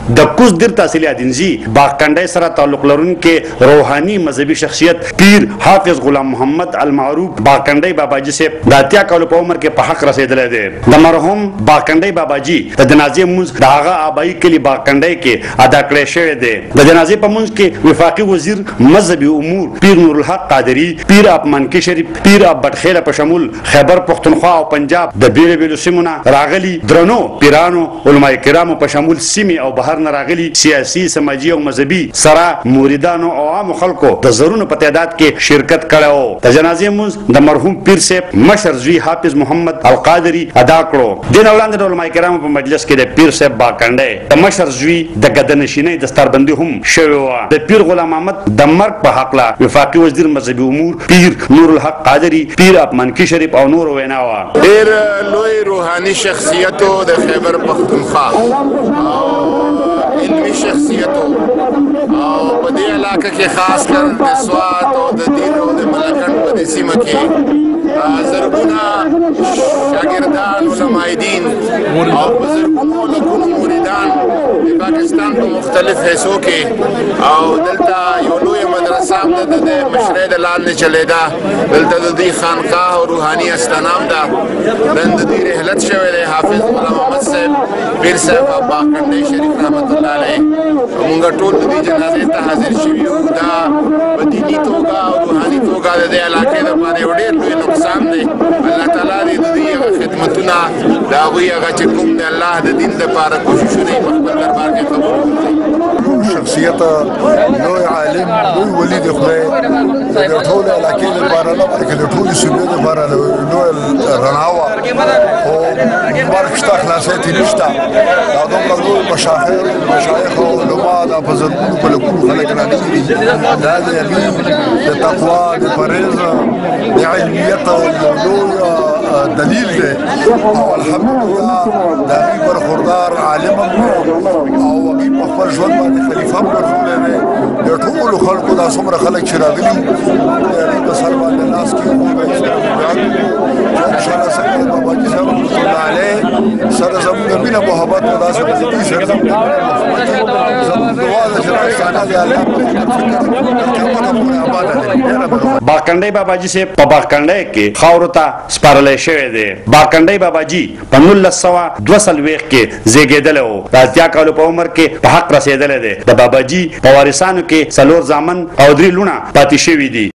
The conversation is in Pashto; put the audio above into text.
د کوزدر تحصیلي ادینزي باغکنډۍ سره تعلق لرونکي روحاني مذهبي شخصیت پیر حافظ غلام محمد المعروف باغکنډۍ باباجي صاحب د 80 کالو په عمر کې په حق رسیدلی دی. د مرحوم باغکنډۍ باباجي د جنازې مونځ د هغه آبایي کلي باغکنډۍ کې ادا کړی شوی دی. د جنازې په مونځ کې وفاقي وزیر مذهبي امور پیر نورالحق قادري، پیر افمانکي شریف، پیر بټخیله په شمول خیبر پښتونخوا او پنجاب د بیلو بیلو سیمو نه راغلي درنو پیرانو علماء کرامو په شمول سیمې او بهر نه راغلي سیاسي سماجي او مذهبي سره مریدانو او عام خلکو د زرونو په تعداد کې شرکت کړو. د جنازې مونځ د مرحوم پیر صاحب مشر زوی حافظ محمد القادري ادا کړو. دین وړاندې د علماء کرامو په مجلس کې د پیر صاحب باغکنډۍ د مشر زوی د ګدنشینۍ دستاربندي هم شوې وه. د پیر غلام محمد د مرګ په حق له وفاقي وزیر مذهبي امور پیر نورالحق قادري، پیر افمانکي شریف او نور وینا وه. ډېر لوی روحاني شخصیتو د خیبر پښتونخوا او علمي شخصیتو او په دې علاقه کې خاص کر د سوات او د دیر او د ملکنډ په دې سیمه کې زرګونه شاګردان علماء دین او په زرګونو لکونو مریدان د پاکستان په مختلف حصو کې او دلته یو لویه مدرسه هم ده د مشرۍ د لال نه چلېده. دلته د دوی خانقاه او روحاني استانه هم ده. نن د دوی رحلت شوی دی. حافظ غلام محمد صاحب، پیر صاحب او باغکنډۍ شریف رحمت الله علیه مونږ ټول د دې جنازې ته حاضر شوي یو. دا په دیني توګه او روحاني توګه د دې علاقې دپاره یو ډېر لوی نقصان دی. الله تعالی دې د دوی هغه خدمتونه د هغوی هغه چې کوم د الله د دین دپاره کوششونه یې په خپل دربار کې قبول کړي. شخصیت لوی عالم لوی ولی د خدای د ټول علاقې لپاره نه بلکې د ټول صوبې لپاره لوی رڼا وه او مرګ شته خلاصیت یې نشته. دا دومره لوی مشایخ او علما دا په زرګونو په لکونو خلک رانغلي دي. دا د یقین د تقوا د پرهیز د علمیت یو لوی دلیل دی او الحمدلله د هغوی برخوردار عالم هم او هغوی په خپل ژوند باندې خلیفه هم ګرځولی دی. د ټولو خلکو دا څومره خلک چې راغلي د هغوی په سر باندې لاس کېږدو چې انشاءالله څنګه د باباجي صاحب رحمت الله علیه سره زموږ مینه محبت او داسې به د دوی سره زموږ زموږ دعا ده چې راستانه د الله په فکر قیامته پورې آباده دی. باغکنډۍ باباجي صاحب په باغکنډۍ کې خاورو ته سپارلی شوی دی. باغکنډۍ باباجي په 1942 کې زیږېدلی و. د 80 کالو په عمر کې په حق رسېدلی دی. د باباجي په وارثانو کې 4 زامن او 3 لوڼه پاتې شوي دي.